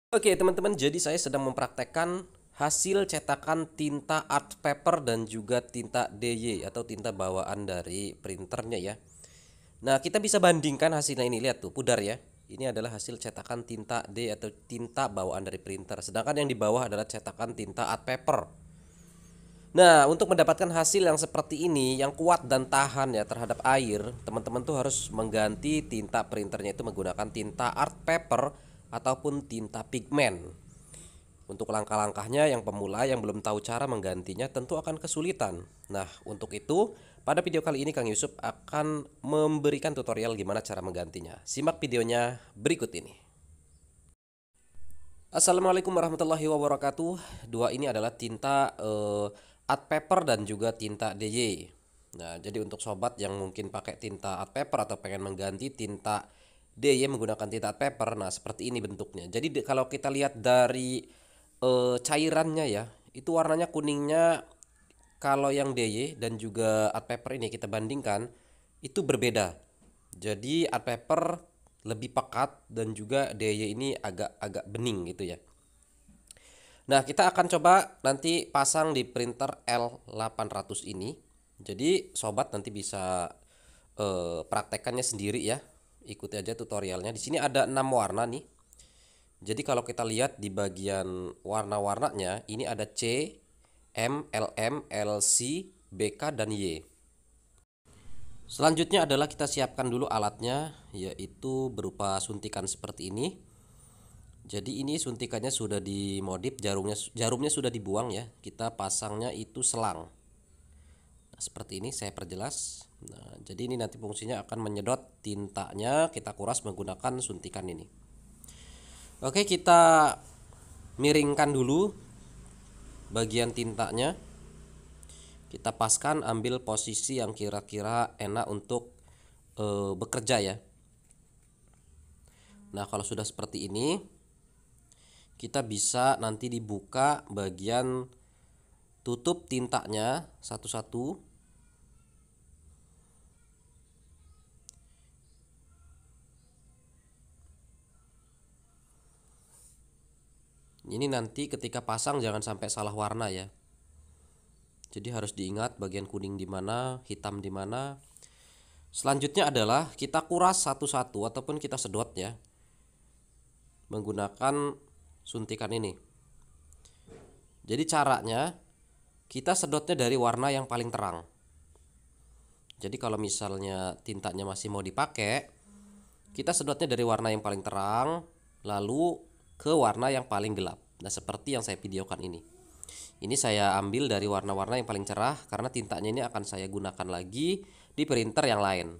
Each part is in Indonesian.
Oke teman-teman, jadi saya sedang mempraktekkan hasil cetakan tinta art paper dan juga tinta DY atau tinta bawaan dari printernya ya. Nah, kita bisa bandingkan hasilnya ini, lihat tuh, pudar ya. Ini adalah hasil cetakan tinta D atau tinta bawaan dari printer. Sedangkan yang di bawah adalah cetakan tinta art paper. Nah, untuk mendapatkan hasil yang seperti ini, yang kuat dan tahan ya terhadap air, teman-teman tuh harus mengganti tinta printernya itu menggunakan tinta art paper ataupun tinta pigmen. Untuk langkah-langkahnya, yang pemula yang belum tahu cara menggantinya tentu akan kesulitan. Nah, untuk itu pada video kali ini Kang Yusuf akan memberikan tutorial gimana cara menggantinya. Simak videonya berikut ini. Assalamualaikum warahmatullahi wabarakatuh. Dua ini adalah tinta art paper dan juga tinta DY. Nah, jadi untuk sobat yang mungkin pakai tinta art paper atau pengen mengganti tinta DY menggunakan tinta art paper, nah seperti ini bentuknya. Jadi kalau kita lihat dari cairannya ya, itu warnanya kuningnya. Kalau yang DY dan juga art paper ini kita bandingkan, itu berbeda. Jadi art paper lebih pekat dan juga DY ini agak-agak bening gitu ya. Nah, kita akan coba nanti pasang di printer L800 ini. Jadi sobat nanti bisa praktekkannya sendiri ya. Ikuti aja tutorialnya. Di sini ada 6 warna nih. Jadi kalau kita lihat di bagian warna-warnanya, ini ada C, M, LM, LC, BK, dan Y. Selanjutnya adalah kita siapkan dulu alatnya, yaitu berupa suntikan seperti ini. Jadi ini suntikannya sudah dimodif, jarumnya sudah dibuang ya. Kita pasangnya itu selang. Nah, seperti ini saya perjelas. Nah, jadi ini nanti fungsinya akan menyedot tintanya, kita kuras menggunakan suntikan ini. Oke, kita miringkan dulu bagian tintanya. Kita paskan, ambil posisi yang kira-kira enak untuk bekerja ya. Nah, kalau sudah seperti ini, kita bisa nanti dibuka bagian tutup tintanya satu-satu. Ini nanti ketika pasang jangan sampai salah warna ya. Jadi harus diingat bagian kuning di mana, hitam di mana. Selanjutnya adalah kita kuras satu-satu ataupun kita sedot ya, menggunakan suntikan ini. Jadi caranya kita sedotnya dari warna yang paling terang. Jadi kalau misalnya tintanya masih mau dipakai, kita sedotnya dari warna yang paling terang lalu ke warna yang paling gelap. Nah, seperti yang saya videokan ini. Ini saya ambil dari warna-warna yang paling cerah karena tintanya ini akan saya gunakan lagi di printer yang lain.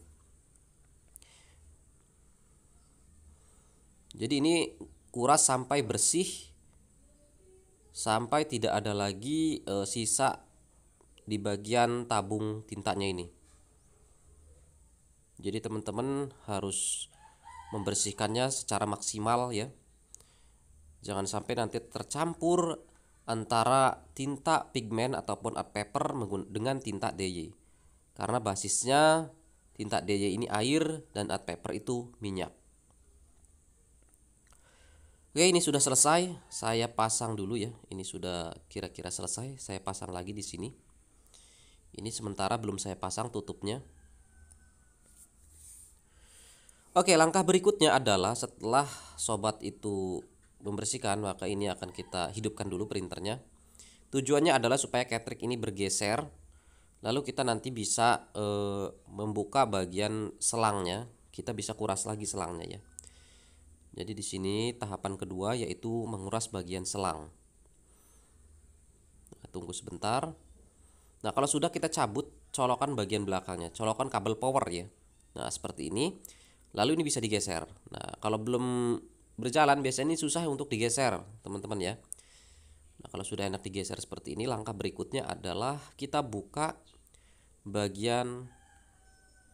Jadi ini kuras sampai bersih, sampai tidak ada lagi sisa di bagian tabung tintanya ini. Jadi teman-teman harus membersihkannya secara maksimal ya. Jangan sampai nanti tercampur antara tinta pigmen ataupun art paper dengan tinta DY. Karena basisnya tinta DY ini air dan art paper itu minyak. Oke, ini sudah selesai. Saya pasang dulu ya. Ini sudah kira-kira selesai. Saya pasang lagi di sini. Ini sementara belum saya pasang tutupnya. Oke, langkah berikutnya adalah setelah sobat itu membersihkan, maka ini akan kita hidupkan dulu printernya. Tujuannya adalah supaya cartridge ini bergeser. Lalu kita nanti bisa membuka bagian selangnya. Kita bisa kuras lagi selangnya ya. Jadi di sini tahapan kedua yaitu menguras bagian selang. Nah, tunggu sebentar. Nah, kalau sudah kita cabut, colokan bagian belakangnya, colokan kabel power ya. Nah, seperti ini. Lalu ini bisa digeser. Nah, kalau belum berjalan biasanya ini susah untuk digeser, teman-teman ya. Nah, kalau sudah enak digeser seperti ini, langkah berikutnya adalah kita buka bagian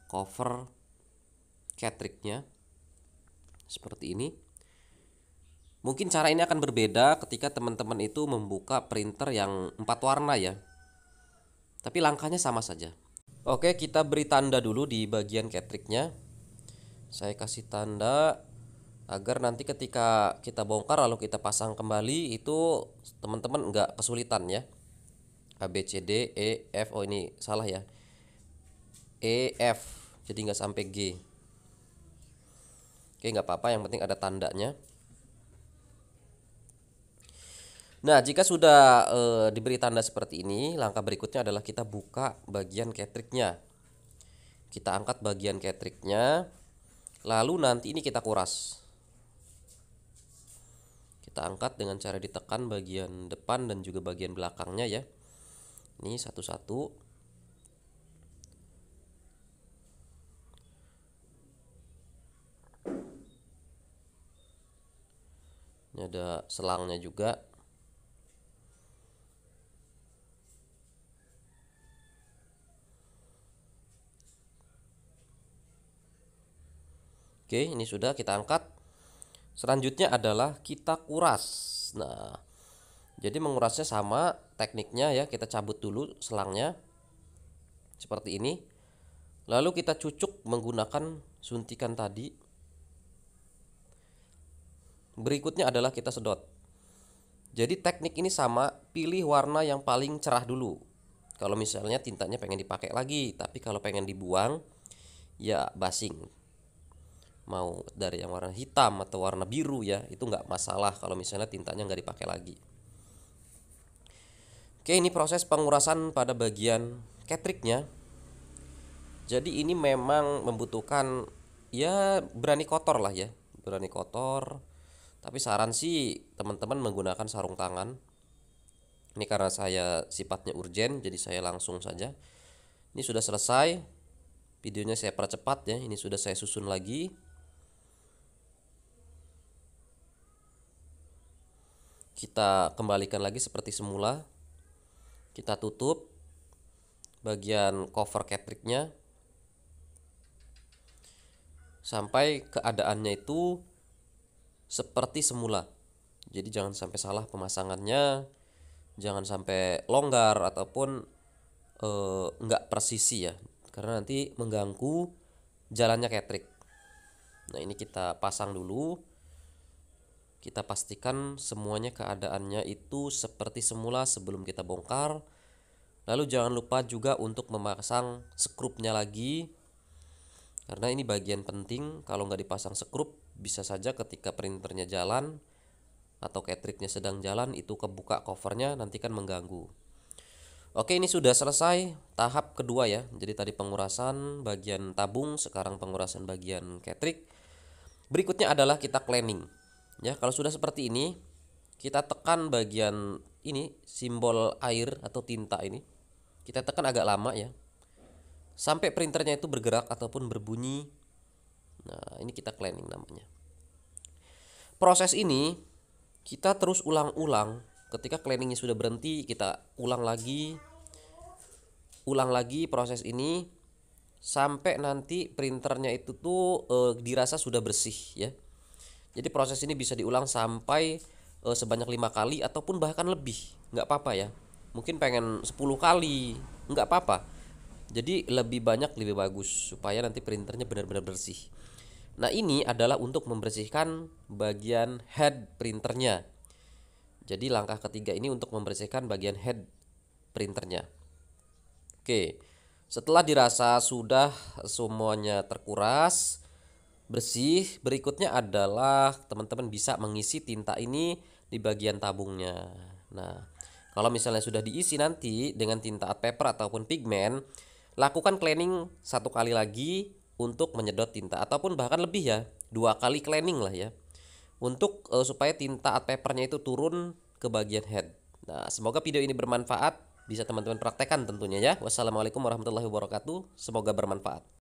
cover cartridge-nya seperti ini. Mungkin cara ini akan berbeda ketika teman-teman itu membuka printer yang 4 warna ya. Tapi langkahnya sama saja. Oke, kita beri tanda dulu di bagian cartridge-nya. Saya kasih tanda agar nanti ketika kita bongkar lalu kita pasang kembali itu teman-teman nggak kesulitan ya. A B C D E F, oh ini salah ya, E F, jadi nggak sampai G. Oke, nggak apa-apa, yang penting ada tandanya. Nah, jika sudah diberi tanda seperti ini, langkah berikutnya adalah kita buka bagian ketriknya. Kita angkat bagian ketriknya, lalu nanti ini kita kuras. Kita angkat dengan cara ditekan bagian depan dan juga bagian belakangnya ya. Ini satu-satu. Ini ada selangnya juga. Oke, ini sudah kita angkat. Selanjutnya adalah kita kuras. Nah, jadi mengurasnya sama tekniknya ya. Kita cabut dulu selangnya seperti ini. Lalu kita cucuk menggunakan suntikan tadi. Berikutnya adalah kita sedot. Jadi teknik ini sama, pilih warna yang paling cerah dulu. Kalau misalnya tintanya pengen dipakai lagi, tapi kalau pengen dibuang ya basing. Mau dari yang warna hitam atau warna biru ya, itu nggak masalah kalau misalnya tintanya nggak dipakai lagi. Oke, ini proses pengurasan pada bagian ketriknya. Jadi ini memang membutuhkan ya berani kotor lah ya, berani kotor. Tapi saran sih teman-teman menggunakan sarung tangan. Ini karena saya sifatnya urgen, jadi saya langsung saja. Ini sudah selesai. Videonya saya percepat ya. Ini sudah saya susun lagi. Kita kembalikan lagi seperti semula. Kita tutup bagian cover ketriknya sampai keadaannya itu seperti semula. Jadi jangan sampai salah pemasangannya, jangan sampai longgar ataupun nggak presisi ya, karena nanti mengganggu jalannya ketrik. Nah, ini kita pasang dulu. Kita pastikan semuanya keadaannya itu seperti semula sebelum kita bongkar. Lalu jangan lupa juga untuk memasang skrupnya lagi, karena ini bagian penting. Kalau nggak dipasang skrup, bisa saja ketika printernya jalan atau ketriknya sedang jalan itu kebuka covernya, nanti kan mengganggu. Oke, ini sudah selesai tahap kedua ya. Jadi tadi pengurasan bagian tabung, sekarang pengurasan bagian ketrik. Berikutnya adalah kita cleaning. Ya, kalau sudah seperti ini, kita tekan bagian ini simbol air atau tinta ini. Kita tekan agak lama ya, sampai printernya itu bergerak ataupun berbunyi. Nah, ini kita cleaning namanya. Proses ini kita terus ulang-ulang. Ketika cleaningnya sudah berhenti, kita ulang lagi proses ini sampai nanti printernya itu tuh dirasa sudah bersih ya. Jadi proses ini bisa diulang sampai sebanyak 5 kali ataupun bahkan lebih, nggak apa-apa ya. Mungkin pengen 10 kali, nggak apa-apa. Jadi lebih banyak lebih bagus supaya nanti printernya benar-benar bersih. Nah, ini adalah untuk membersihkan bagian head printernya. Jadi langkah ketiga ini untuk membersihkan bagian head printernya. Oke, setelah dirasa sudah semuanya terkuras bersih, berikutnya adalah teman-teman bisa mengisi tinta ini di bagian tabungnya. Nah, kalau misalnya sudah diisi nanti dengan tinta art paper ataupun pigmen, lakukan cleaning 1 kali lagi untuk menyedot tinta, ataupun bahkan lebih ya, 2 kali cleaning lah ya, untuk supaya tinta art papernya itu turun ke bagian head. Nah, semoga video ini bermanfaat, bisa teman-teman praktekkan tentunya ya. Wassalamualaikum warahmatullahi wabarakatuh, semoga bermanfaat.